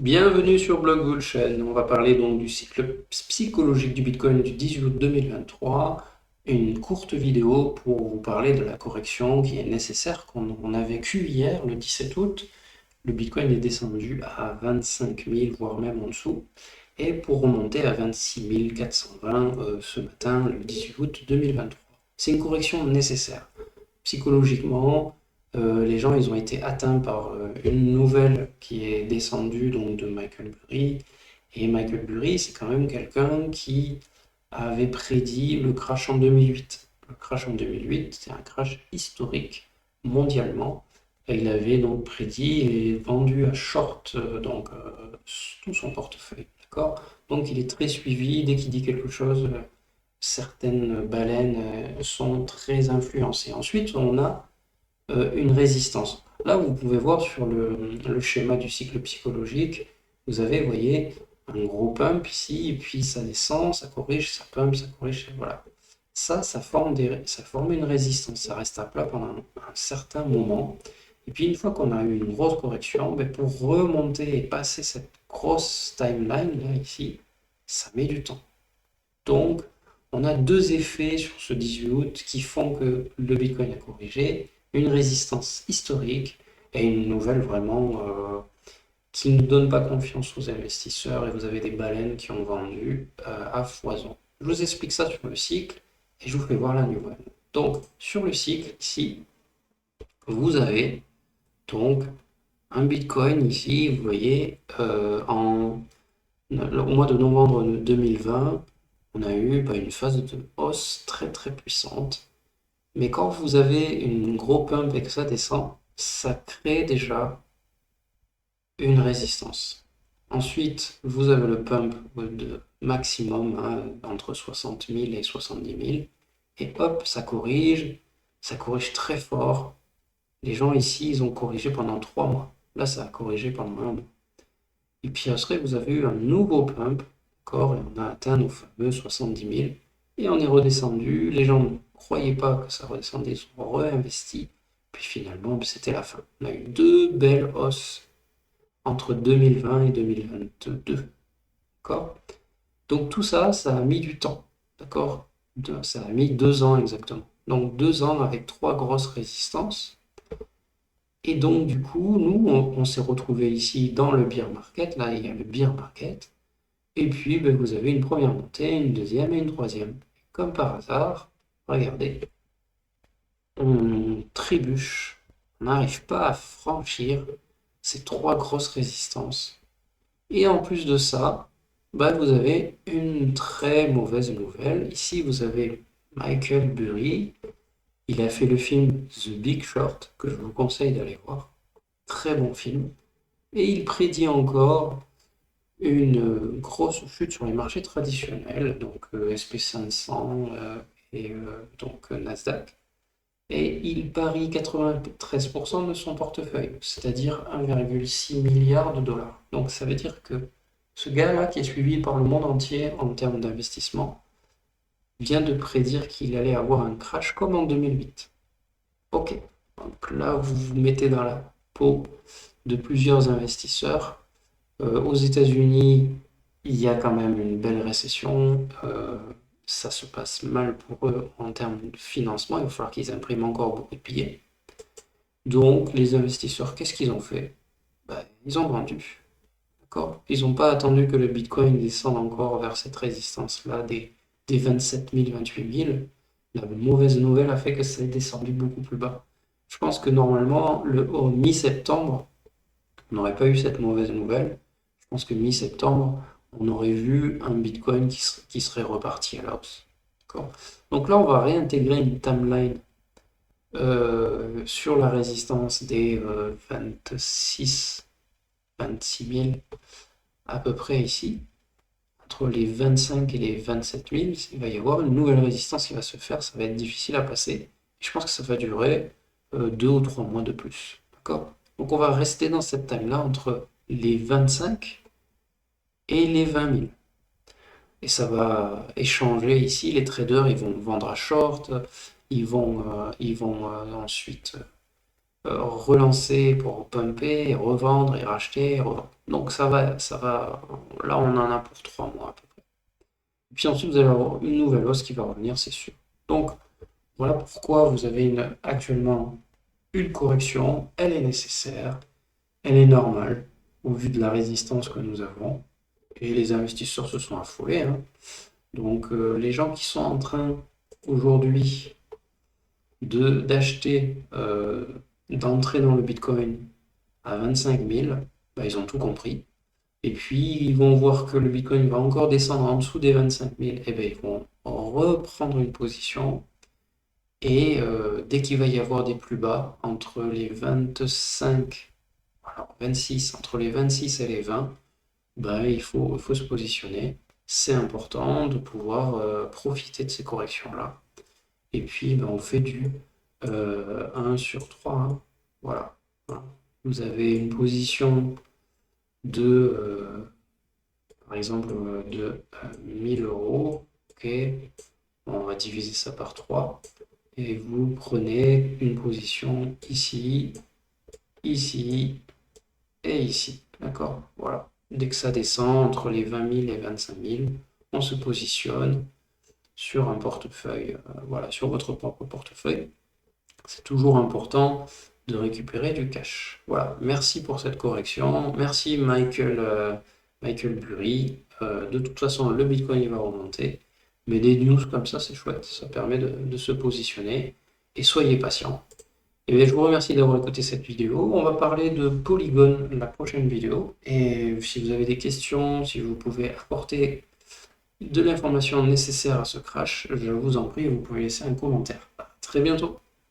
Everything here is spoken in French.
Bienvenue sur Blog Bullchain. On va parler donc du cycle psychologique du Bitcoin du 18 août 2023. Une courte vidéo pour vous parler de la correction qui est nécessaire qu'on a vécue hier, le 17 août. Le Bitcoin est descendu à 25 000, voire même en dessous, et pour remonter à 26 420 ce matin, le 18 août 2023. C'est une correction nécessaire. Psychologiquement, les gens ils ont été atteints par une nouvelle qui est descendue donc de Michael Burry. Et Michael Burry, c'est quand même quelqu'un qui avait prédit le crash en 2008. Le crash en 2008, c'est un crash historique mondialement. Et il avait donc prédit et vendu à short tout son portefeuille. D'accord? Donc il est très suivi. Dès qu'il dit quelque chose, certaines baleines sont très influencées. Ensuite, on a une résistance. Là, vous pouvez voir sur le schéma du cycle psychologique, vous avez, vous voyez, un gros pump ici, et puis ça descend, ça corrige, ça pump, ça corrige, voilà. Ça forme une résistance, ça reste à plat pendant un certain moment. Et puis une fois qu'on a eu une grosse correction, ben, pour remonter et passer cette grosse timeline là ici, ça met du temps. Donc, on a deux effets sur ce 18 août qui font que le Bitcoin a corrigé, une résistance historique et une nouvelle vraiment qui ne donne pas confiance aux investisseurs et vous avez des baleines qui ont vendu à foison. Je vous explique ça sur le cycle et je vous fais voir la nouvelle. Donc, sur le cycle, ici, vous avez donc un Bitcoin ici, vous voyez, au mois de novembre 2020, on a eu une phase de hausse très très puissante. Mais quand vous avez une gros pump et que ça descend, ça crée déjà une résistance. Ensuite, vous avez le pump de maximum entre 60 000 et 70 000. Et hop, ça corrige très fort. Les gens ici, ils ont corrigé pendant 3 mois. Là, ça a corrigé pendant 1 mois. Et puis après, vous avez eu un nouveau pump, d'accord, et on a atteint nos fameux 70 000, et on est redescendu. Les gens ne croyaient pas que ça redescendait, ils ont réinvesti, puis finalement, c'était la fin. On a eu deux belles hausses entre 2020 et 2022, d'accord? Donc tout ça, ça a mis du temps, d'accord? Ça a mis 2 ans exactement. Donc 2 ans avec 3 grosses résistances. Et donc, du coup, nous, on s'est retrouvés ici dans le bear market. Là, il y a le bear market. Et puis, ben, vous avez une première montée, une deuxième et une troisième. Comme par hasard, regardez, on trébuche. On n'arrive pas à franchir ces 3 grosses résistances. Et en plus de ça, ben, vous avez une très mauvaise nouvelle. Ici, vous avez Michael Burry. Il a fait le film The Big Short, que je vous conseille d'aller voir. Très bon film. Et il prédit encore une grosse chute sur les marchés traditionnels, donc SP500 et donc Nasdaq. Et il parie 93% de son portefeuille, c'est-à-dire 1,6 milliard de dollars. Donc ça veut dire que ce gars-là, qui est suivi par le monde entier en termes d'investissement, vient de prédire qu'il allait avoir un crash comme en 2008. Ok, donc là vous vous mettez dans la peau de plusieurs investisseurs. Aux États-Unis, il y a quand même une belle récession. Ça se passe mal pour eux en termes de financement. Il va falloir qu'ils impriment encore beaucoup de billets. Donc, les investisseurs, qu'est-ce qu'ils ont fait? Ils ont vendu. D'accord? Ils n'ont pas attendu que le Bitcoin descende encore vers cette résistance-là des 27 000, 28 000. La mauvaise nouvelle a fait que ça est descendu beaucoup plus bas. Je pense que normalement, au mi-septembre, on n'aurait pas eu cette mauvaise nouvelle. Je pense que mi-septembre, on aurait vu un Bitcoin qui serait reparti à la hausse. D'accord. Donc là, on va réintégrer une timeline sur la résistance des 26 000 à peu près ici. Entre les 25 et les 27 000, il va y avoir une nouvelle résistance qui va se faire. Ça va être difficile à passer. Je pense que ça va durer 2 ou 3 mois de plus. D'accord. Donc on va rester dans cette time-là entre les 25 et les 20 000. Et ça va échanger ici. Les traders, ils vont vendre à short. Ils vont ensuite relancer pour pumper, et revendre, et racheter, et revendre. Donc là on en a pour 3 mois à peu près. Et puis ensuite vous allez avoir une nouvelle hausse qui va revenir, c'est sûr. Donc voilà pourquoi vous avez actuellement une correction, elle est nécessaire, elle est normale au vu de la résistance que nous avons. Et les investisseurs se sont affolés, hein. Donc les gens qui sont en train aujourd'hui d'acheter, d'entrer dans le Bitcoin à 25 000, bah, ils ont tout compris. Et puis ils vont voir que le Bitcoin va encore descendre en dessous des 25 000, et ben ils vont reprendre une position. Et dès qu'il va y avoir des plus bas entre les 25, alors 26, entre les 26 et les 20, ben, il faut se positionner. C'est important de pouvoir profiter de ces corrections-là. Et puis, ben, on fait du 1 sur 3, hein. Voilà. Voilà. Vous avez une position de, par exemple, de 1000 euros. Ok. On va diviser ça par 3. Et vous prenez une position ici, ici et ici. D'accord? Voilà. Dès que ça descend entre les 20 000 et 25 000, on se positionne sur un portefeuille, voilà, sur votre propre portefeuille. C'est toujours important de récupérer du cash. Voilà. Merci pour cette correction. Merci Michael Burry. De toute façon, le Bitcoin il va remonter. Mais des news comme ça, c'est chouette. Ça permet de se positionner. Et soyez patient. Et bien, je vous remercie d'avoir écouté cette vidéo. On va parler de Polygon la prochaine vidéo. Et si vous avez des questions, si vous pouvez apporter de l'information nécessaire à ce crash, je vous en prie, vous pouvez laisser un commentaire. À très bientôt.